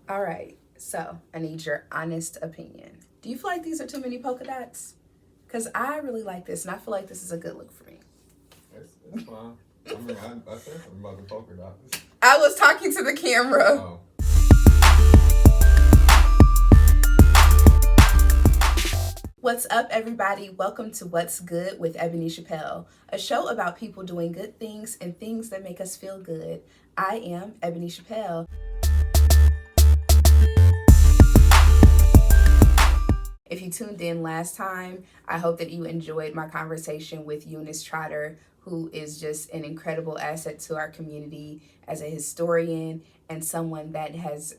All right, so I need your honest opinion. Do you feel like these are too many polka dots? Because I really like this, and I feel like this is a good look for me. It's fine. I said something about the polka dots. I was talking to the camera. Oh. What's up, everybody? Welcome to What's Good with Ebony Chappelle, a show about people doing good things and things that make us feel good. I am Ebony Chappelle. If you tuned in last time, I hope that you enjoyed my conversation with Eunice Trotter, who is just an incredible asset to our community as a historian and someone that has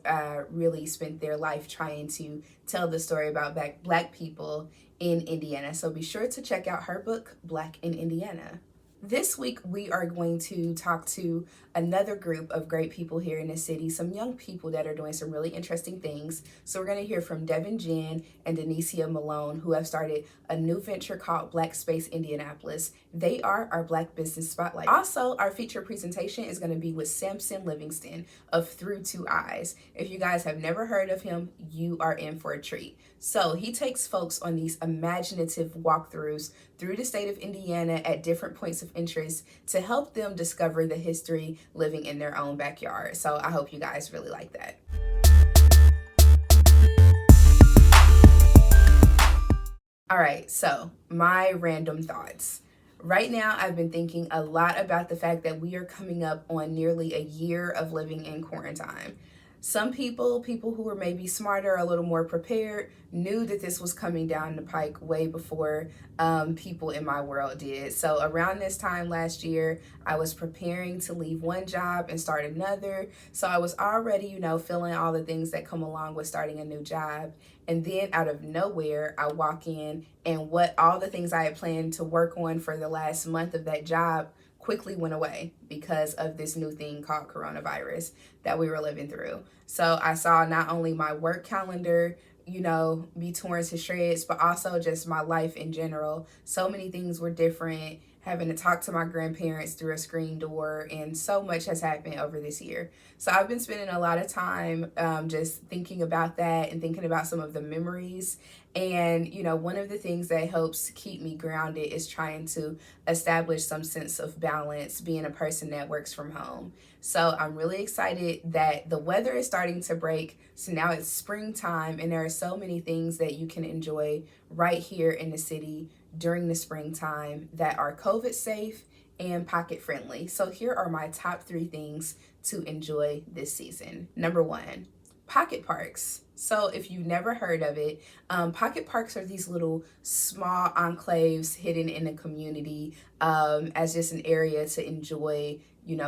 really spent their life trying to tell the story about Black people in Indiana. So be sure to check out her book, Black in Indiana. This week, we are going to talk to another group of great people here in the city, some young people that are doing some really interesting things. So we're going to hear from Devin Jen and Denicia Malone, who have started a new venture called Black Space Indianapolis. They are our Black Business Spotlight. Also, our feature presentation is going to be with Sampson Levingston of Through Two Eyes. If you guys have never heard of him, you are in for a treat. So he takes folks on these imaginative walkthroughs through the state of Indiana at different points of interest to help them discover the history living in their own backyard. So I hope you guys really like that. All right, so my random thoughts. Right now, I've been thinking a lot about the fact that we are coming up on nearly a year of living in quarantine. Some people who were maybe smarter, a little more prepared, knew that this was coming down the pike way before people in my world did. So around this time last year, I was preparing to leave one job and start another. So I was already, feeling all the things that come along with starting a new job. And then out of nowhere, I walk in and all the things I had planned to work on for the last month of that job quickly went away because of this new thing called coronavirus that we were living through. So I saw not only my work calendar, be torn to shreds, but also just my life in general. So many things were different, having to talk to my grandparents through a screen door, and so much has happened over this year. So I've been spending a lot of time just thinking about that and thinking about some of the memories. And, one of the things that helps keep me grounded is trying to establish some sense of balance, being a person that works from home. So I'm really excited that the weather is starting to break. So now it's springtime, and there are so many things that you can enjoy right here in the city during the springtime that are COVID safe and pocket friendly. So here are my top 3 things to enjoy this season. Number 1, pocket parks. So if you've never heard of it, pocket parks are these little small enclaves hidden in a community as just an area to enjoy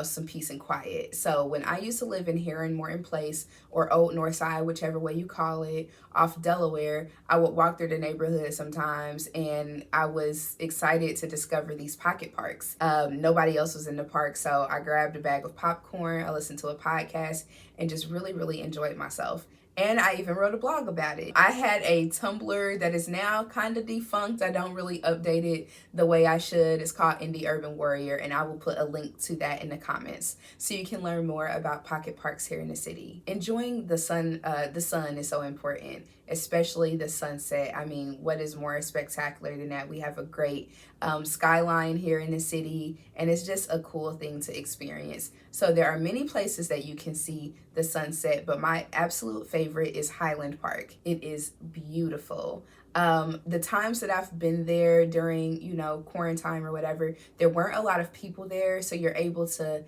some peace and quiet. So when I used to live in Heron Morton Place or Old North Side, whichever way you call it, off Delaware, I would walk through the neighborhood sometimes, and I was excited to discover these pocket parks. Nobody else was in the park, so I grabbed a bag of popcorn, I listened to a podcast, and just really, really enjoyed myself. And I even wrote a blog about it. I had a Tumblr that is now kind of defunct. I don't really update it the way I should. It's called Indie Urban Warrior, and I will put a link to that in the comments so you can learn more about pocket parks here in the city. Enjoying the sun is so important, especially the sunset. I mean, what is more spectacular than that? We have a great skyline here in the city, and it's just a cool thing to experience. So there are many places that you can see the sunset, but my absolute favorite is Highland Park. It is beautiful. The times that I've been there during, quarantine or whatever, there weren't a lot of people there, so you're able to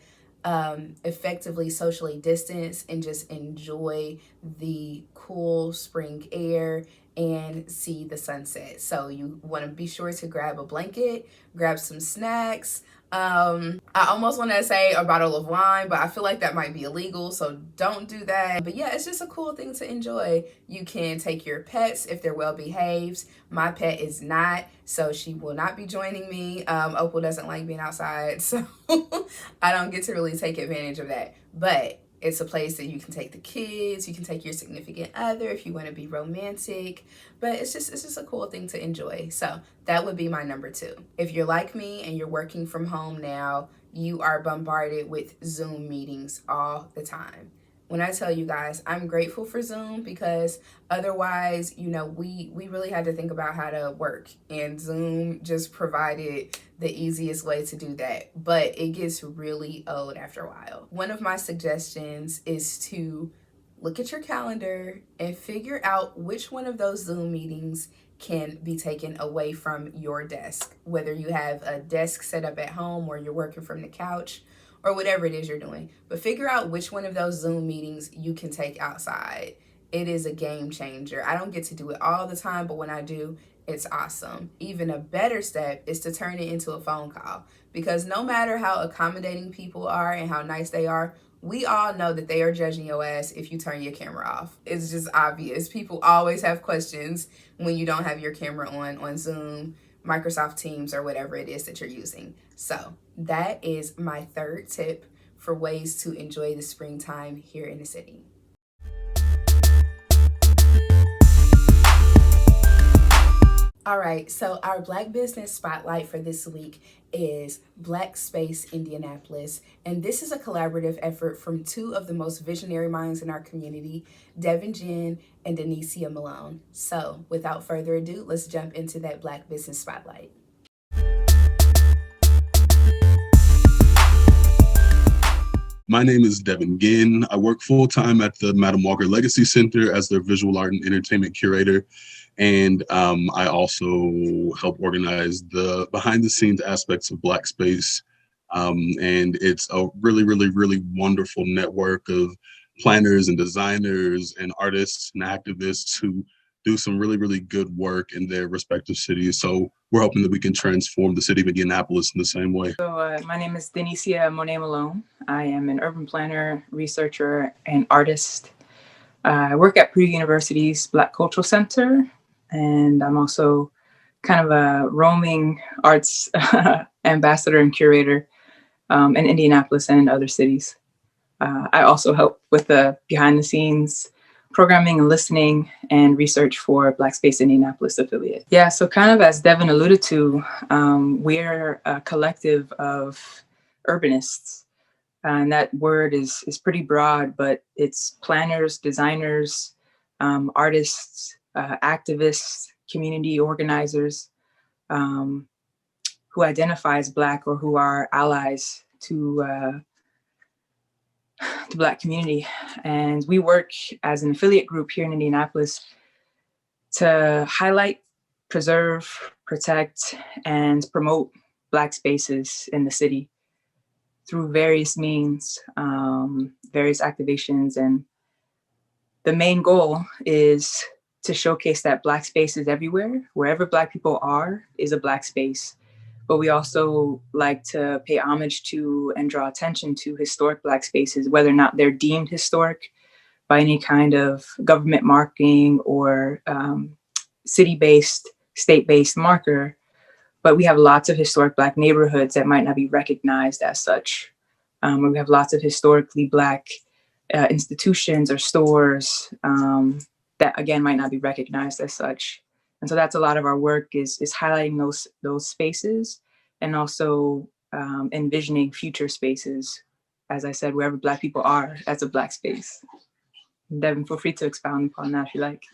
effectively socially distance and just enjoy the cool spring air and see the sunset. So you want to be sure to grab a blanket, grab some snacks. I almost want to say a bottle of wine, but I feel like that might be illegal, so don't do that. But yeah, it's just a cool thing to enjoy. You can take your pets if they're well behaved. My pet is not, so she will not be joining me. Opal doesn't like being outside, so I don't get to really take advantage of that. But it's a place that you can take the kids, you can take your significant other if you want to be romantic, but it's just a cool thing to enjoy. So that would be my number 2. If you're like me and you're working from home now, you are bombarded with Zoom meetings all the time. When I tell you guys, I'm grateful for Zoom because otherwise, we really had to think about how to work, and Zoom just provided the easiest way to do that. But it gets really old after a while. One of my suggestions is to look at your calendar and figure out which one of those Zoom meetings can be taken away from your desk, whether you have a desk set up at home or you're working from the couch or whatever it is you're doing. But figure out which one of those Zoom meetings you can take outside. It is a game changer. I don't get to do it all the time, but when I do, it's awesome. Even a better step is to turn it into a phone call, because no matter how accommodating people are and how nice they are, we all know that they are judging your ass if you turn your camera off. It's just obvious. People always have questions when you don't have your camera on Zoom, Microsoft Teams, or whatever it is that you're using. So that is my third tip for ways to enjoy the springtime here in the city. All right, so our Black business spotlight for this week is Black Space Indianapolis. And this is a collaborative effort from two of the most visionary minds in our community, Devin Jen and Denicia Malone. So without further ado, let's jump into that Black business spotlight. My name is Devin Ginn. I work full-time at the Madam Walker Legacy Center as their visual art and entertainment curator. And I also help organize the behind-the-scenes aspects of Black Space. And it's a really, really, really wonderful network of planners and designers and artists and activists who do some really, really good work in their respective cities. So we're hoping that we can transform the city of Indianapolis in the same way. So my name is Denicia Malone. I am an urban planner, researcher, and artist. I work at Purdue University's Black Cultural Center, and I'm also kind of a roaming arts ambassador and curator in Indianapolis and in other cities. I also help with the behind the scenes programming and listening and research for Black Space Indianapolis affiliate. Yeah, so kind of as Devin alluded to, we're a collective of urbanists. And that word is pretty broad, but it's planners, designers, artists, activists, community organizers who identify as Black or who are allies to the Black community. And we work as an affiliate group here in Indianapolis to highlight, preserve, protect, and promote Black spaces in the city through various means, various activations. And the main goal is to showcase that Black spaces everywhere, wherever Black people are, is a Black space. But we also like to pay homage to and draw attention to historic Black spaces, whether or not they're deemed historic by any kind of government marking or city-based, state-based marker. But we have lots of historic Black neighborhoods that might not be recognized as such. We have lots of historically Black institutions or stores that, again, might not be recognized as such. And so that's a lot of our work is highlighting those spaces and also envisioning future spaces. As I said, wherever Black people are, that's a Black space. Devin, feel free to expound upon that if you like.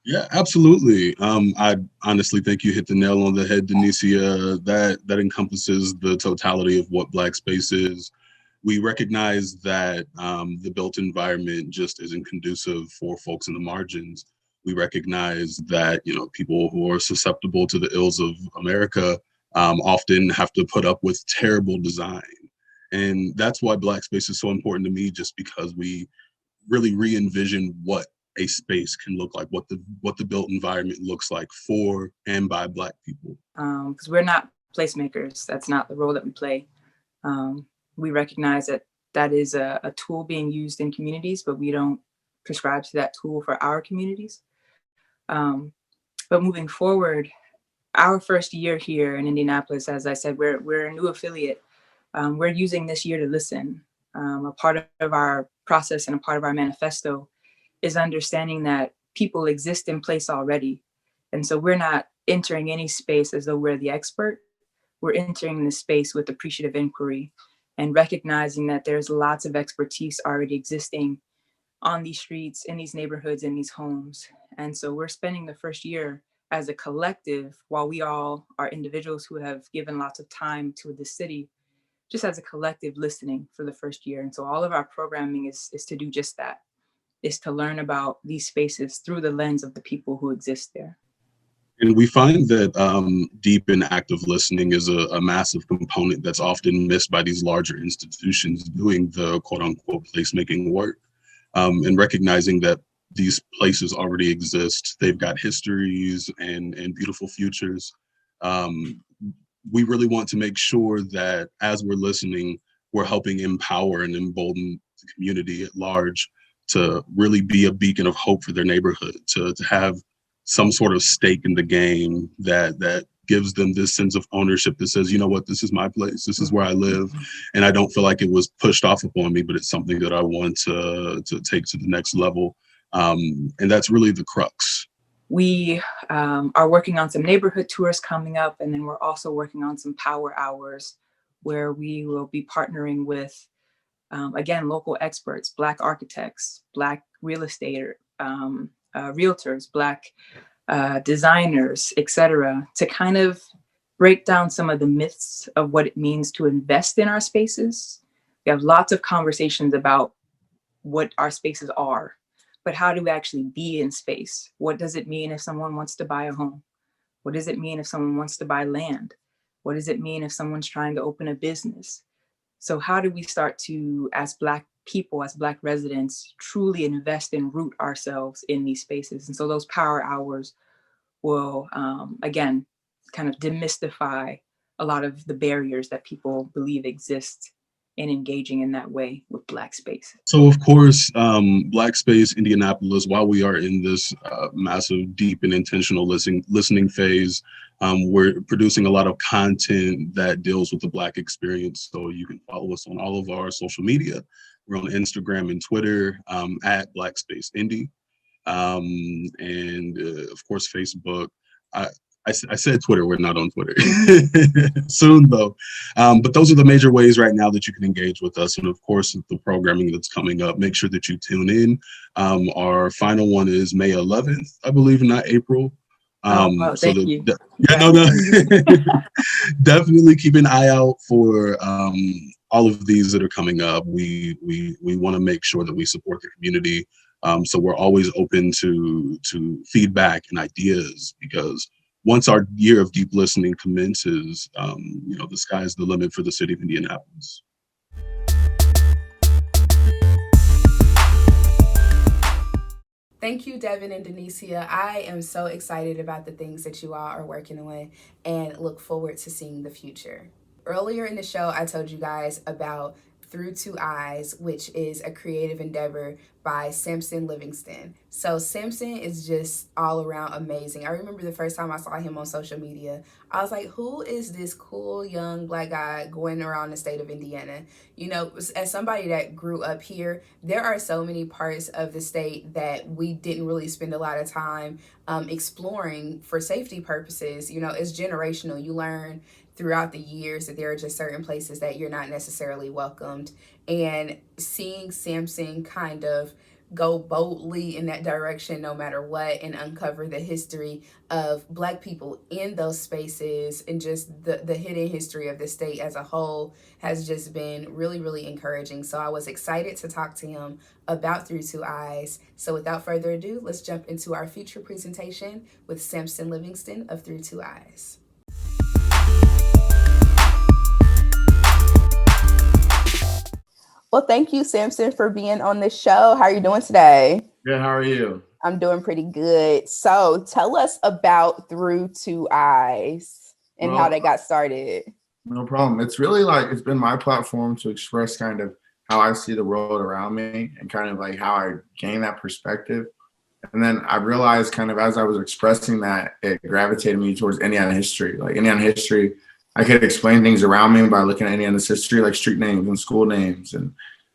Yeah, absolutely. I honestly think you hit the nail on the head, Denicia. That encompasses the totality of what Black space is. We recognize that the built environment just isn't conducive for folks in the margins. We recognize that people who are susceptible to the ills of America often have to put up with terrible design, and that's why Black space is so important to me. Just because we really re-envision what a space can look like, what the built environment looks like for and by Black people. Because we're not placemakers. That's not the role that we play. We recognize that is a tool being used in communities, but we don't prescribe to that tool for our communities. But moving forward, our first year here in Indianapolis, as I said, we're a new affiliate. We're using this year to listen. A part of our process and a part of our manifesto is understanding that people exist in place already. And so we're not entering any space as though we're the expert. We're entering the space with appreciative inquiry and recognizing that there's lots of expertise already existing on these streets, in these neighborhoods, in these homes. And so we're spending the first year as a collective, while we all are individuals who have given lots of time to the city, just as a collective listening for the first year. And so all of our programming is to do just that, is to learn about these spaces through the lens of the people who exist there. And we find that deep and active listening is a massive component that's often missed by these larger institutions doing the quote unquote placemaking work, and recognizing that these places already exist. They've got histories and beautiful futures. We really want to make sure that as we're listening, we're helping empower and embolden the community at large to really be a beacon of hope for their neighborhood, to have some sort of stake in the game that gives them this sense of ownership that says, you know what, this is my place, this is where I live, and I don't feel like it was pushed off upon me, but it's something that I want to take to the next level. And that's really the crux. We are working on some neighborhood tours coming up, and then we're also working on some power hours where we will be partnering with, again, local experts, Black architects, Black real estate realtors, Black designers, etc., to kind of break down some of the myths of what it means to invest in our spaces. We have lots of conversations about what our spaces are, but how do we actually be in space? What does it mean if someone wants to buy a home? What does it mean if someone wants to buy land? What does it mean if someone's trying to open a business? So how do we start to, as Black people, as Black residents, truly invest and root ourselves in these spaces? And so those power hours will, again, kind of demystify a lot of the barriers that people believe exist in engaging in that way with Black space. So of course, Black Space Indianapolis, while we are in this massive, deep and intentional listening phase, we're producing a lot of content that deals with the Black experience. So you can follow us on all of our social media. We're on Instagram and Twitter at Black Space Indy, and of course, Facebook. I said Twitter, we're not on Twitter. Soon though. But those are the major ways right now that you can engage with us. And of course, the programming that's coming up, make sure that you tune in. Our final one is May 11th, I believe, not April. Thank you. Definitely keep an eye out for all of these that are coming up. We want to make sure that we support the community. So we're always open to feedback and ideas, because once our year of deep listening commences, the sky's the limit for the city of Indianapolis. Thank you, Devin and Denicia. I am so excited about the things that you all are working on and look forward to seeing the future. Earlier in the show, I told you guys about Through Two Eyes, which is a creative endeavor by Sampson Levingston. So Sampson is just all around amazing. I remember the first time I saw him on social media, I was like, who is this cool young Black guy going around the state of Indiana? You know, as somebody that grew up here, there are so many parts of the state that we didn't really spend a lot of time exploring for safety purposes. You know, it's generational. You learn throughout the years that there are just certain places that you're not necessarily welcomed. And seeing Sampson kind of go boldly in that direction no matter what, and uncover the history of Black people in those spaces and just the hidden history of the state as a whole has just been really, really encouraging. So I was excited to talk to him about Through Two Eyes. So without further ado, let's jump into our feature presentation with Sampson Levingston of Through Two Eyes. Well, thank you, Sampson, for being on the show. How are you doing today? Good. How are you? I'm doing pretty good. So tell us about Through Two Eyes and how they got started. No problem. It's really it's been my platform to express kind of how I see the world around me and kind of how I gain that perspective. And then I realized kind of as I was expressing that, it gravitated me towards Indiana history. Indiana history, I could explain things around me by looking at Indiana's history, like street names and school names and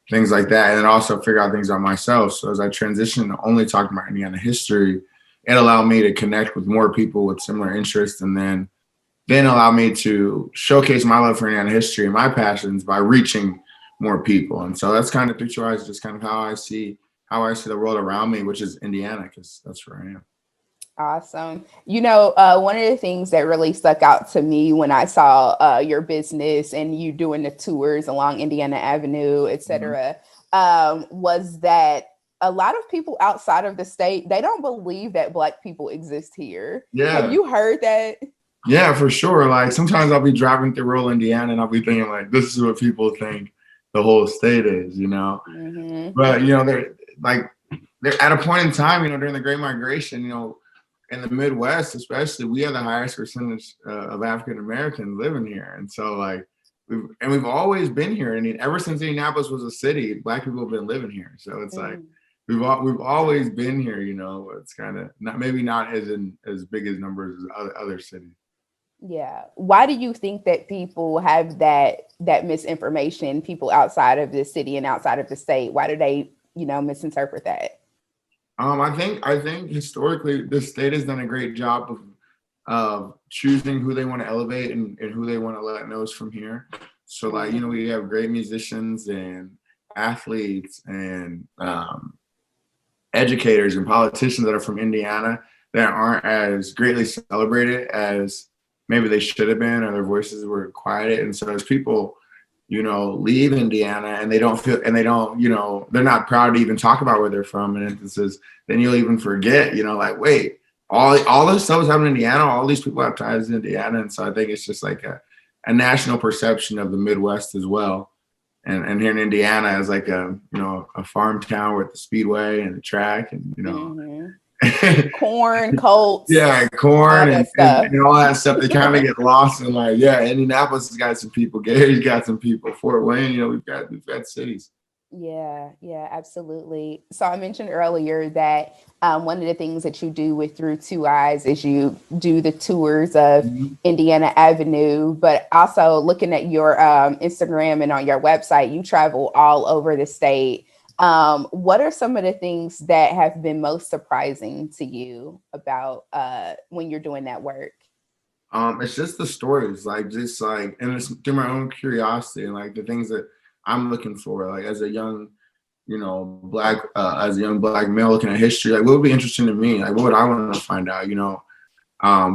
things like that. And then also figure out things on myself. So as I transitioned to only talking about Indiana history, it allowed me to connect with more people with similar interests, and then allow me to showcase my love for Indiana history and my passions by reaching more people. And so that's kind of Through Two Eyes, just kind of how I see how I see the world around me, which is Indiana, because that's where I am. Awesome. One of the things that really stuck out to me when I saw your business and you doing the tours along Indiana Avenue, et Mhm. cetera, was that a lot of people outside of the state, they don't believe that Black people exist here. Have Yeah. you heard that? Yeah, for sure. Like sometimes I'll be driving through rural Indiana and I'll be thinking like, this is what people think the whole state is, you know. Mm-hmm. But like they're at a point in time, during the Great Migration, in the Midwest, especially, we have the highest percentage of African Americans living here, and so like we've always been here. I mean, ever since Indianapolis was a city, Black people have been living here. So it's like we've always been here. It's kind of not as big as numbers as other cities. Yeah. Why do you think that people have that misinformation, people outside of the city and outside of the state? Why do they, misinterpret that? I think historically the state has done a great job of choosing who they want to elevate and who they want to let know from here. So like, we have great musicians and athletes and educators and politicians that are from Indiana that aren't as greatly celebrated as maybe they should have been, or their voices were quieted. And so as people, leave Indiana and they don't feel, and they don't, they're not proud to even talk about where they're from in instances, then you'll even forget, like, wait, all this stuff is happening in Indiana. All these people have ties to Indiana. And so I think it's just like a national perception of the Midwest as well. And here in Indiana is like a farm town with the speedway and the track and, Corn, Colts, yeah, all corn that stuff. and all that stuff. They kind of get lost in like, yeah, Indianapolis has got some people. Gary's got some people. Fort Wayne, we've got cities. Yeah, absolutely. So I mentioned earlier that one of the things that you do with Through Two Eyes is you do the tours of Mhm. Indiana Avenue, but also looking at your Instagram and on your website, you travel all over the state. What are some of the things that have been most surprising to you about when you're doing that work? It's just the stories, like just like, and it's through my own curiosity and like the things that I'm looking for, like as a young, as a young black male looking at history, like what would be interesting to me, like what would I want to find out,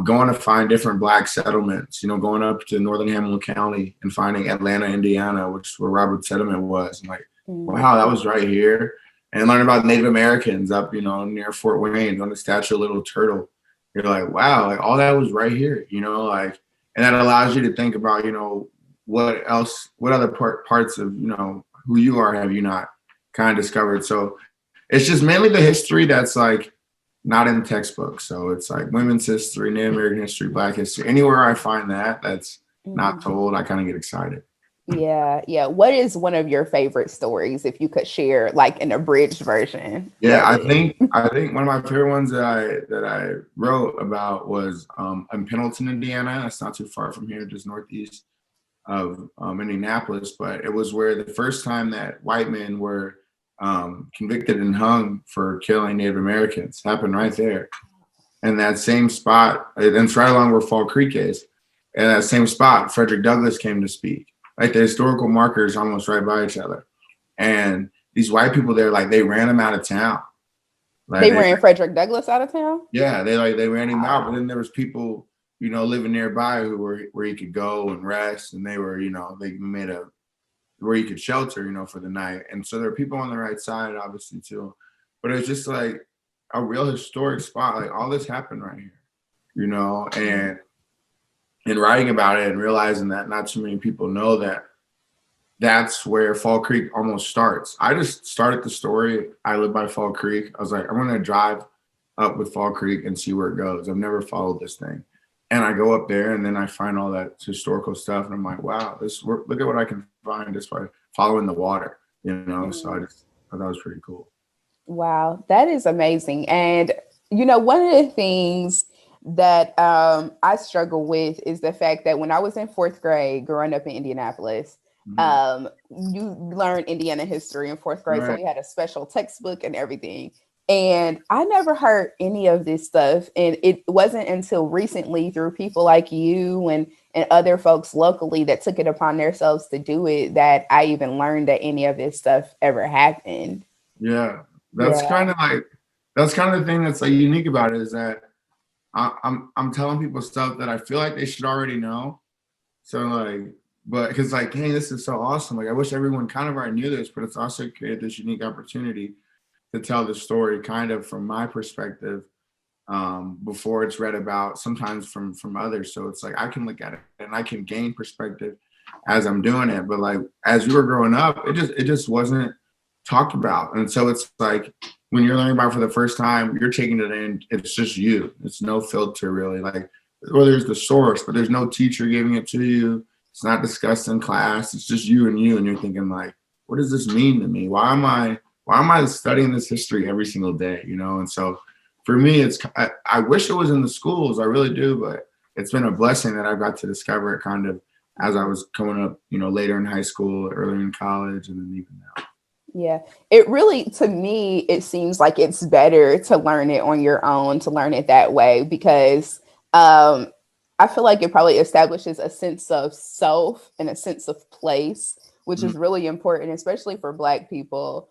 going to find different black settlements, going up to northern Hamilton County and finding Atlanta, Indiana, which is where Robert settlement was, and like, wow, that was right here, and learn about Native Americans up, near Fort Wayne on the statue of Little Turtle. You're like, wow, like all that was right here, like, and that allows you to think about, what other parts of, who you are have you not kind of discovered. So it's just mainly the history that's like not in textbooks. So it's like women's history, Native American history, Black history. Anywhere I find that's not told, I kind of get excited. Yeah. What is one of your favorite stories, if you could share, like an abridged version? Yeah, I think one of my favorite ones that I wrote about was in Pendleton, Indiana. That's not too far from here, just northeast of Indianapolis. But it was where the first time that white men were convicted and hung for killing Native Americans happened right there. And that same spot, and it's right along where Fall Creek is. And that same spot, Frederick Douglass came to speak. Like the historical markers almost right by each other. And these white people there, like they ran him out of town. Like they ran Frederick Douglass out of town? Yeah, they ran him out. But then there was people, living nearby who were where he could go and rest. And they were, they made where you could shelter, for the night. And so there are people on the right side, obviously, too. But it's just like a real historic spot. Like all this happened right here, and writing about it and realizing that not too many people know that that's where Fall Creek almost starts. I just started the story. I live by Fall Creek. I was like, I'm going to drive up with Fall Creek and see where it goes. I've never followed this thing. And I go up there and then I find all that historical stuff. And I'm like, wow, look at what I can find just by following the water, So I just thought that was pretty cool. Wow, that is amazing. And, one of the things that I struggle with is the fact that when I was in fourth grade growing up in Indianapolis, you learned Indiana history in fourth grade. Right. So we had a special textbook and everything. And I never heard any of this stuff. And it wasn't until recently through people like you and other folks locally that took it upon themselves to do it that I even learned that any of this stuff ever happened. Yeah, that's Yeah. kind of like that's kind of the thing that's like unique about it is that I'm telling people stuff that I feel like they should already know. So like, but because like, hey, this is so awesome. Like, I wish everyone kind of already knew this, but it's also created this unique opportunity to tell the story kind of from my perspective before it's read about sometimes from others. So it's like I can look at it and I can gain perspective as I'm doing it. But like as we were growing up, it just wasn't talked about. And so it's like when you're learning about it for the first time, you're taking it in, it's just you. It's no filter really. Like well, there's the source, but there's no teacher giving it to you. It's not discussed in class. It's just you, and you're thinking like, what does this mean to me? Why am I studying this history every single day? You know, and so for me, I wish it was in the schools. I really do, but it's been a blessing that I got to discover it kind of as I was coming up, you know, later in high school, earlier in college, and then even now. Yeah, it really, to me, it seems like it's better to learn it on your own, to learn it that way, because I feel like it probably establishes a sense of self and a sense of place, which is really important, especially for Black people,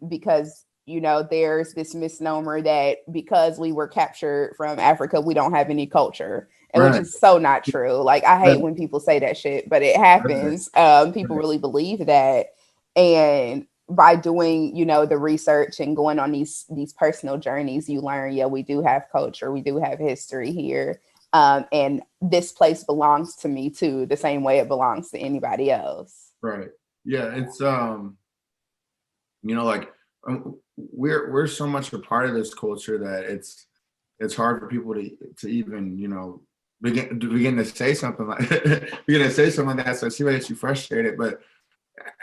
because, you know, there's this misnomer that because we were captured from Africa, we don't have any culture. And which Right. is so not true. Like, I hate when people say that shit, but it Right. happens. People really believe that. And by doing, you know, the research and going on these personal journeys, you learn, yeah, we do have culture, we do have history here, and this place belongs to me too, the same way it belongs to anybody else. Right. Yeah. It's you know, like we're so much a part of this culture that it's hard for people to even, you know, begin to say something like begin to say something like that. So I see why it's you frustrated, but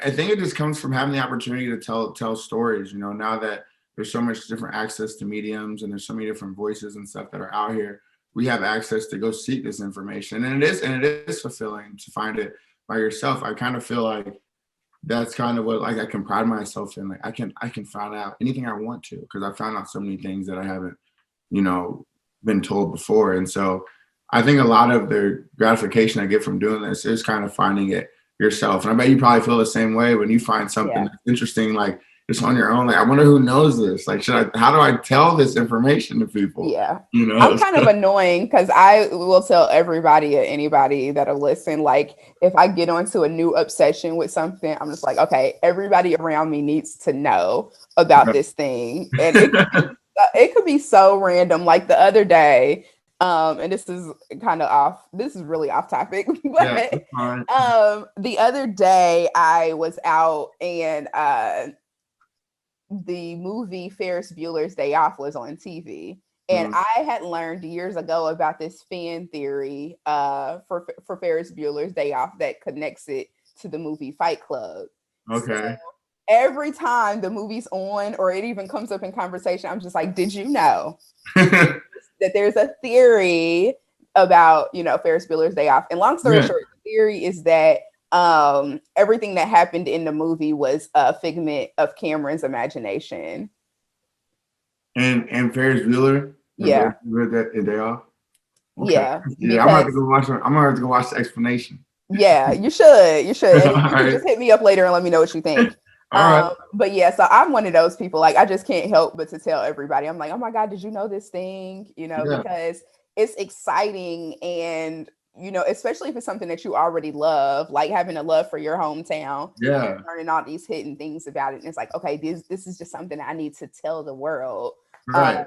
I think it just comes from having the opportunity to tell stories. You know, now that there's so much different access to mediums and there's so many different voices and stuff that are out here, we have access to go seek this information, and it is fulfilling to find it by yourself. I kind of feel like that's kind of what like I can pride myself in. Like I can find out anything I want to because I found out so many things that I haven't, you know, been told before. And so I think a lot of the gratification I get from doing this is kind of finding it yourself. And I bet you probably feel the same way when you find something Yeah. that's interesting, like just on your own. Like, I wonder who knows this. Like, how do I tell this information to people? Yeah. You know? I'm kind of annoying because I will tell everybody or anybody that'll listen, like if I get onto a new obsession with something, I'm just like, okay, everybody around me needs to know about this thing. And it could be so random. Like the other day, and this is really off topic, Yeah, but that's fine. the other day I was out and the movie Ferris Bueller's Day Off was on TV. And Mm, I had learned years ago about this fan theory for Ferris Bueller's Day Off that connects it to the movie Fight Club. So okay. every time the movie's on or it even comes up in conversation, I'm just like, did you know that there's a theory about, you know, Ferris Bueller's Day Off? And long story Yeah. short, the theory is that everything that happened in the movie was a figment of Cameron's imagination. And Ferris Bueller. And Yeah. read that a day off. Okay. Yeah, Yeah, I'm gonna have to because go watch. I'm gonna have to go watch the explanation. yeah, you should, All and you can right. just hit me up later and let me know what you think. All right. But yeah, so I'm one of those people, like I just can't help but to tell everybody. I'm like, oh my God, did you know this thing? You know, Yeah. because it's exciting, and you know, especially if it's something that you already love, like having a love for your hometown, Yeah. learning all these hidden things about it. And it's like, okay, this is just something I need to tell the world. Uh, Right.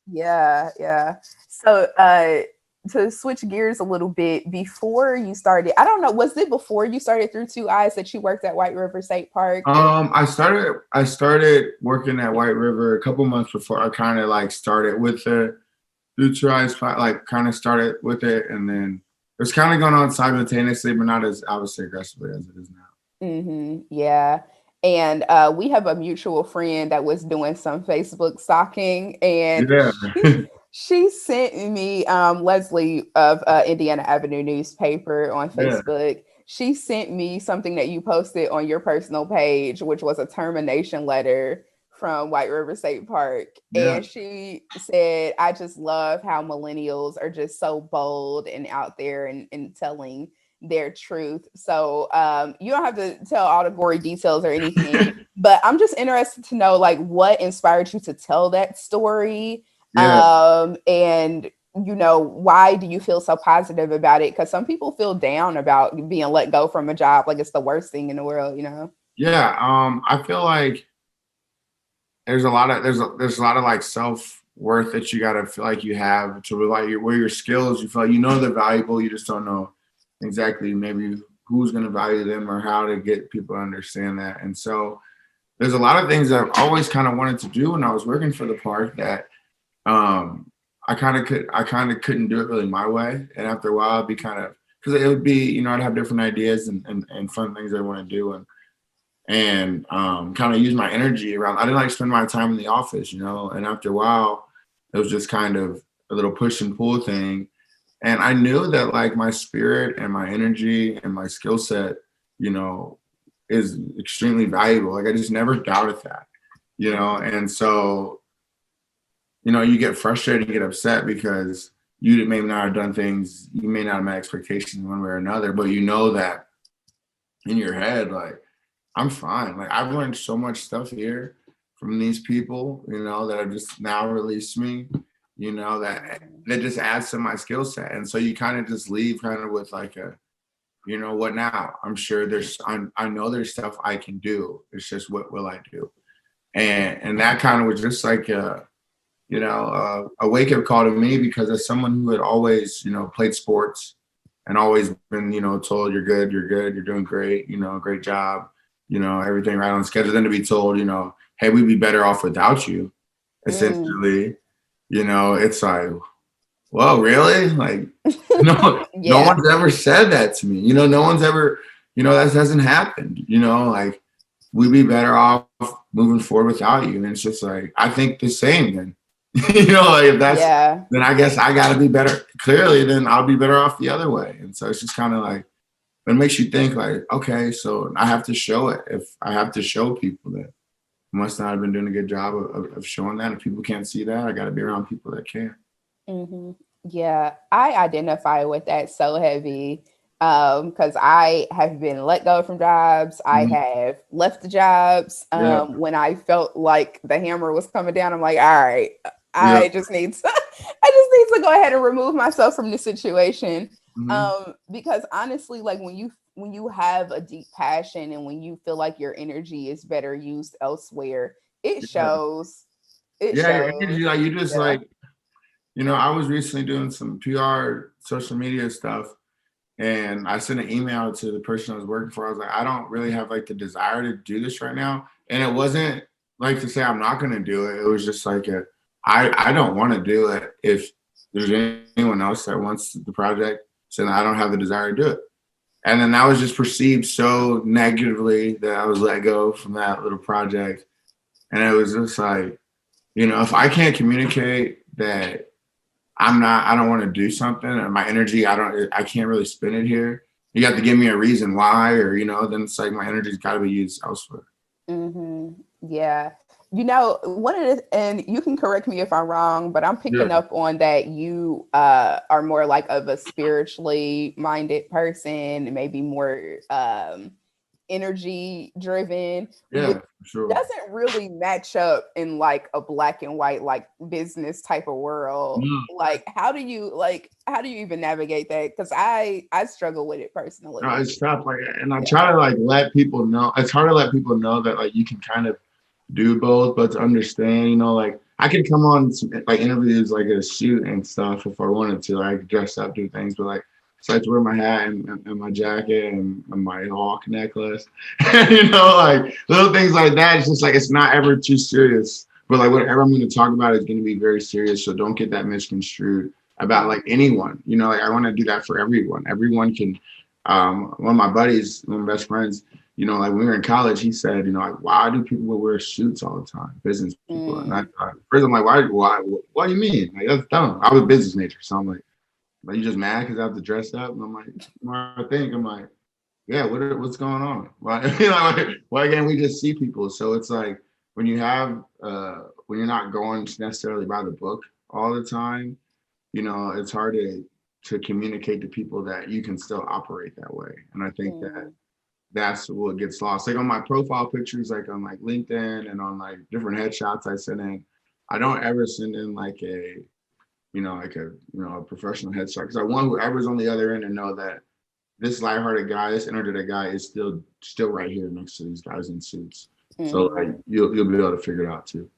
yeah. So to switch gears a little bit, before you started, I don't know, was it before you started Through Two Eyes that you worked at White River State Park? I started working at White River a couple months before I kind of like started with the Future Eyes, like kind of started with it, and then it's kind of going on simultaneously, but not as obviously aggressively as it is now. Yeah. And we have a mutual friend that was doing some Facebook stalking, and Yeah. she sent me Leslie of Indiana Avenue newspaper on Yeah. Facebook. She sent me something that you posted on your personal page, which was a termination letter from White River State Park. Yeah. And she said, I just love how millennials are just so bold and out there and telling their truth. So you don't have to tell all the gory details or anything, but I'm just interested to know like what inspired you to tell that story. Yeah. And why do you feel so positive about it? Because some people feel down about being let go from a job, like it's the worst thing in the world. Yeah. I feel like there's a lot of like self worth that you gotta feel like you have to like where your skills, you feel like they're valuable, you just don't know exactly maybe who's gonna value them or how to get people to understand that. And so there's a lot of things that I've always kind of wanted to do when I was working for the park that I kind of couldn't do it really my way. And after a while, I'd be kind of because it would be I'd have different ideas and fun things I want to do and kind of use my energy around. I didn't like spend my time in the office, And after a while, it was just kind of a little push and pull thing. And I knew that like my spirit and my energy and my skill set, is extremely valuable. Like I just never doubted that. And so you get frustrated and get upset because you may not have done things, you may not have met expectations one way or another, but you know that in your head, like, I'm fine. Like, I've learned so much stuff here from these people, that have just now released me, that just adds to my skill set. And so you kind of just leave kind of with like what now? I'm sure I know there's stuff I can do. It's just what will I do? And that kind of was just like a wake up call to me because as someone who had always, played sports and always been, told you're good, you're doing great, great job, everything right on schedule. Then to be told, hey, we'd be better off without you, essentially, it's like, whoa, really? Like, no, Yeah. no one's ever said that to me. No one's ever, that hasn't happened, like we'd be better off moving forward without you. And it's just like, I think the same then. Like if that's then I guess I gotta be better. Clearly, then I'll be better off the other way. And so it's just kind of like it makes you think like, okay, so I have to show it. If I have to show people that I must not have been doing a good job of showing that. If people can't see that, I gotta be around people that can. Mm-hmm. Yeah, I identify with that so heavy because I have been let go from jobs. I have left the jobs when I felt like the hammer was coming down. I'm like, all right, I just need to go ahead and remove myself from the situation. Because honestly, like when you have a deep passion and when you feel like your energy is better used elsewhere, it shows. It shows. Your energy, like you just like, I was recently doing some PR social media stuff and I sent an email to the person I was working for. I was like, I don't really have like the desire to do this right now. And it wasn't like to say I'm not going to do it. It was just like I don't want to do it if there's anyone else that wants the project, so I don't have the desire to do it. And then that was just perceived so negatively that I was let go from that little project. And it was just like, if I can't communicate that I don't want to do something and my energy, I can't really spend it here. You have to give me a reason why, or, then it's like my energy's got to be used elsewhere. Yeah. One of the, and you can correct me if I'm wrong, but I'm picking up on that you are more like of a spiritually minded person, maybe more energy driven. Yeah, for sure. Doesn't really match up in like a black and white, like business type of world. Like, how do you even navigate that? Because I struggle with it personally. No, it's tough. Like, and I try to like let people know. It's hard to let people know that like you can kind of do both, but to understand, like I could come on some, like interviews like a shoot and stuff if I wanted to, like dress up, do things, but like so I have to wear my hat and my jacket and my hawk necklace, like little things like that. It's just like it's not ever too serious, but like whatever I'm going to talk about is going to be very serious. So don't get that misconstrued about like anyone. Like I want to do that for everyone. Everyone can. One of my buddies, one of my best friends, like when we were in college, he said, like, why do people wear suits all the time? Business people. And first I'm like, why? What do you mean? Like, that's dumb. I was a business major. So I'm like, are you just mad because I have to dress up? And I'm like, I'm like, yeah, what's going on? Why can't we just see people? So it's like when you have, when you're not going necessarily by the book all the time, it's hard to to communicate to people that you can still operate that way. And I think that that's what gets lost. Like on my profile pictures, like on like LinkedIn and on like different headshots I send in, I don't ever send in like a, a professional headshot, because I want whoever's on the other end to know that this lighthearted guy, this energetic guy is still right here next to these guys in suits. So like you'll be able to figure it out too.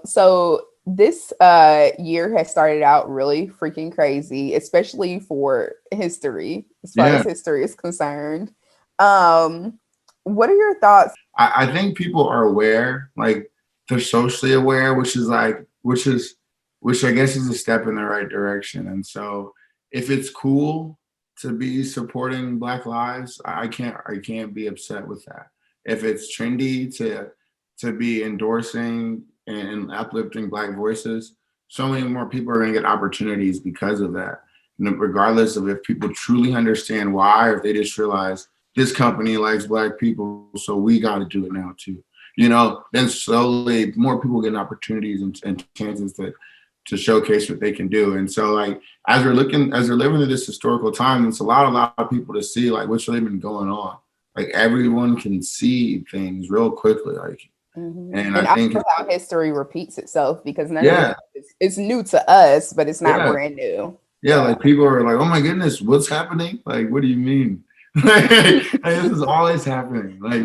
So this year has started out really freaking crazy, especially for history, as far as history is concerned. What are your thoughts? I think people are aware, like they're socially aware, which I guess is a step in the right direction. And so if it's cool to be supporting Black lives, I can't be upset with that. If it's trendy to be endorsing and uplifting Black voices, so many more people are going to get opportunities because of that. And regardless of if people truly understand why, or if they just realize this company likes Black people, so we got to do it now too. Then slowly more people get opportunities and chances to showcase what they can do. And so like as we're living through this historical time, it's a lot of people to see like what's really been going on. Like everyone can see things real quickly. Like and I think how history repeats itself, because none of it's new to us, but it's not brand new. Yeah, like people are like, oh my goodness, what's happening? Like, what do you mean? Like, this is always happening. Like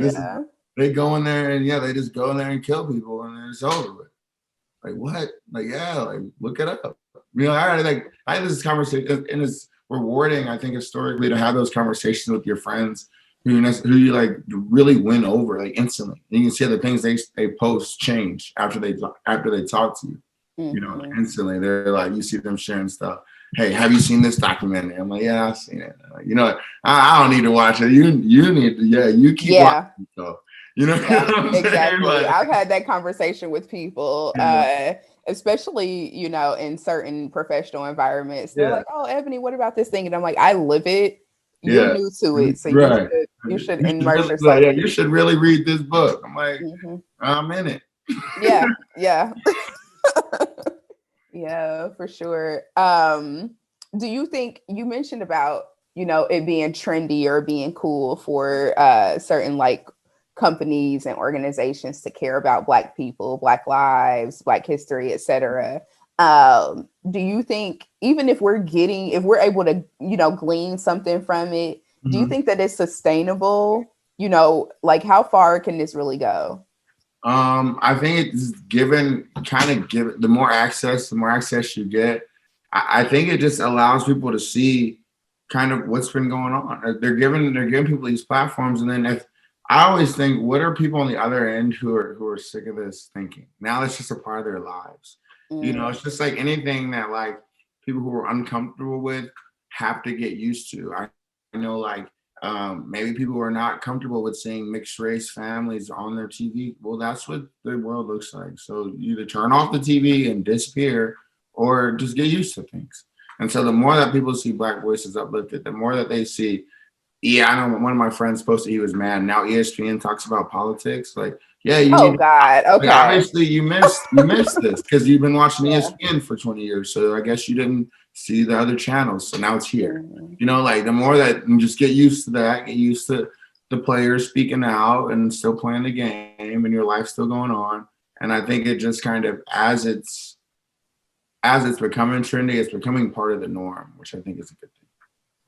they go in there and they just go in there and kill people and then it's over with. Like what? Like look it up. I had this conversation, and it's rewarding, I think, historically, to have those conversations with your friends who you like really win over like instantly. And you can see the things they post change after they talk to you. Instantly. They're like, you see them sharing stuff. Hey, have you seen this documentary? I'm like, yeah, I've seen it. I don't need to watch it. You need to, you keep watching stuff. Exactly. Like, I've had that conversation with people, especially, in certain professional environments. They're like, oh, Ebony, what about this thing? And I'm like, I live it. You're new to it. So you should immerse yourself. You should really read this book. I'm like, I'm in it. Yeah. Yeah, for sure. Do you think, you mentioned about, it being trendy or being cool for certain like companies and organizations to care about Black people, Black lives, Black history, etc. Do you think, even if we're able to, glean something from it, do you think that it's sustainable? Like how far can this really go? I think it's given the more access you get, I think it just allows people to see kind of what's been going on. They're giving people these platforms, and then if I always think, what are people on the other end who are sick of this thinking? Now it's just a part of their lives. It's just like anything that like people who are uncomfortable with have to get used to. I know like maybe people who are not comfortable with seeing mixed race families on their TV. Well, that's what the world looks like. So you either turn off the TV and disappear, or just get used to things. And so the more that people see Black voices uplifted, the more that they see. I know one of my friends posted he was mad. Now ESPN talks about politics. Like, God, okay. Like, obviously you missed this because you've been watching ESPN for 20 years. So I guess you didn't see the other channels. So now it's here. Like the more that you just get used to that, get used to the players speaking out and still playing the game, and your life's still going on. And I think it just kind of, as it's becoming trendy, it's becoming part of the norm, which I think is a good thing.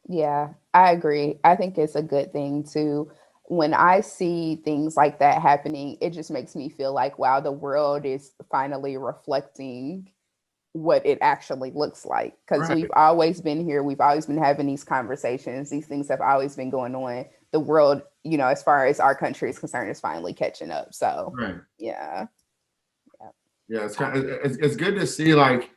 Yeah, I agree. I think it's a good thing too. When I see things like that happening, it just makes me feel like, wow, the world is finally reflecting what it actually looks like. Because we've always been here. We've always been having these conversations. These things have always been going on. The world, as far as our country is concerned, is finally catching up. So, yeah, it's it's good to see like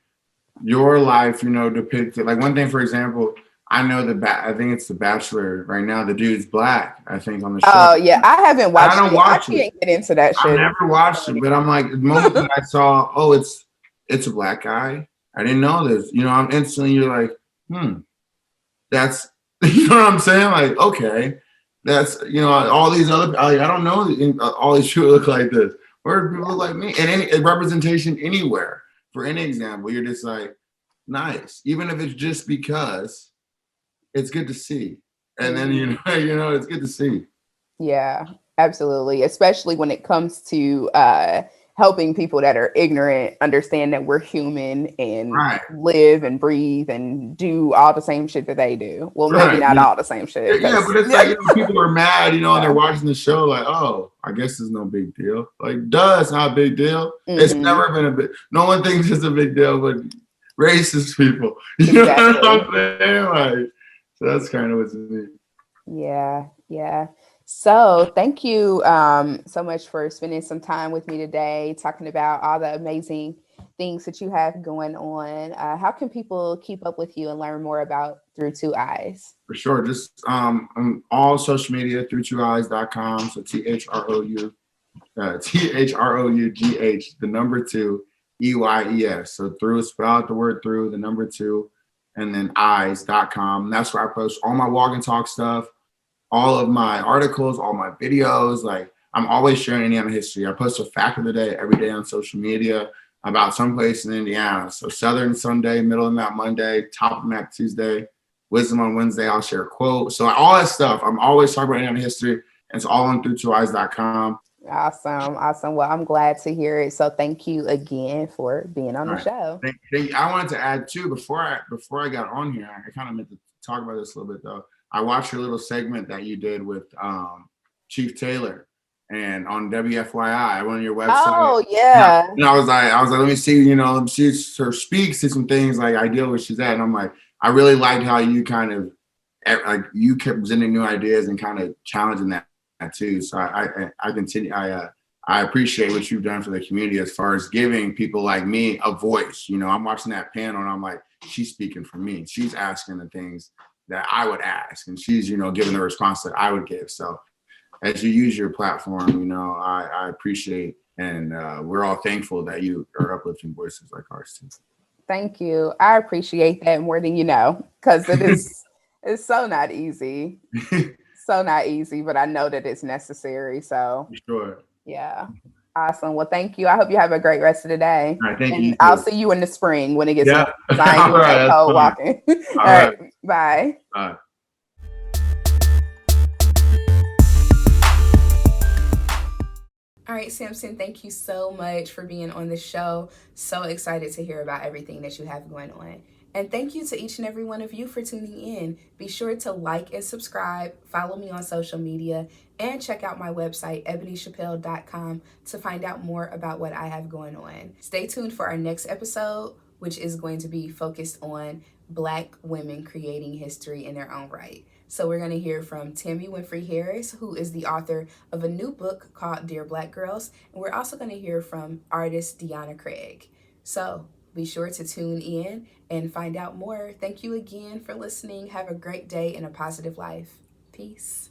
your life, depicted. Like one thing, for example, I know I think it's The Bachelor right now. The dude's Black, I think, on the show. Oh yeah, I haven't watched it. I don't watch it. I can't get into that shit. I never watched it, but I'm like, the moment that I saw, it's a Black guy. I didn't know this. I'm instantly, you're like, that's, you know what I'm saying? Like, okay, that's, all these other, I don't know, all these people look like this. Where do people look like me? And any representation anywhere, for any example, you're just like, nice, even if it's just because it's good to see. And then Mhm. it's good to see. Yeah, absolutely. Especially when it comes to helping people that are ignorant understand that we're human and Right, live and breathe and do all the same shit that they do. Well, maybe right. not Yeah, all the same shit, yeah, because but it's like, yeah, people are mad, and they're yeah. watching the show like, oh, I guess it's no big deal. Like, duh, it's not a big deal. It's Hmm. never been a big. No one thinks it's a big deal, but racist people. You know what Exactly. I'm saying? Like, so that's kind of what's neat. Yeah, yeah. So thank you so much for spending some time with me today, talking about all the amazing things that you have going on. How can people keep up with you and learn more about Through Two Eyes? For sure. Just on all social media, through2eyes.com. So THROUGH, the number two, EYES. So through, spell out the word through, the number two, and then eyes.com. That's where I post all my walk and talk stuff, all of my articles, all my videos. Like, I'm always sharing Indiana history. I post a fact of the day every day on social media about some place in Indiana. So Southern Sunday, middle of the map Monday, top of the map Tuesday, wisdom on Wednesday, I'll share a quote. So all that stuff, I'm always talking about Indiana history. And it's all on through2eyes.com. Awesome, awesome. Well, I'm glad to hear it. So thank you again for being on All the right. show. I wanted to add too, before I got on here, I kind of meant to talk about this a little bit though. I watched your little segment that you did with Chief Taylor and on WFYI. I went on your website, Oh and yeah. I was like, let me see, she sort of speaks to some things like ideal where she's at, and I'm like, I really liked how you kind of like you kept presenting new ideas and kind of challenging that too. So I continue. I appreciate what you've done for the community as far as giving people like me a voice. I'm watching that panel and I'm like, she's speaking for me. She's asking the things that I would ask, and she's giving the response that I would give. So as you use your platform, I appreciate, and we're all thankful that you are uplifting voices like ours too. Thank you. I appreciate that more than you know, because it's so not easy. So not easy, but I know that it's necessary. So For sure. yeah. Awesome. Well, thank you. I hope you have a great rest of the day. All right, thank you. And You I'll too. see you in the spring when it gets Yeah. warm. 'Cause I ain't All doing right, that that's cold fine. walking. All All right. right. Bye. Bye. All right, Sampson, thank you so much for being on the show. So excited to hear about everything that you have going on. And thank you to each and every one of you for tuning in. Be sure to like and subscribe, follow me on social media, and check out my website, ebonychappelle.com, to find out more about what I have going on. Stay tuned for our next episode, which is going to be focused on Black women creating history in their own right. So we're going to hear from Tammy Winfrey Harris, who is the author of a new book called Dear Black Girls. And we're also going to hear from artist Deanna Craig. So be sure to tune in and find out more. Thank you again for listening. Have a great day and a positive life. Peace.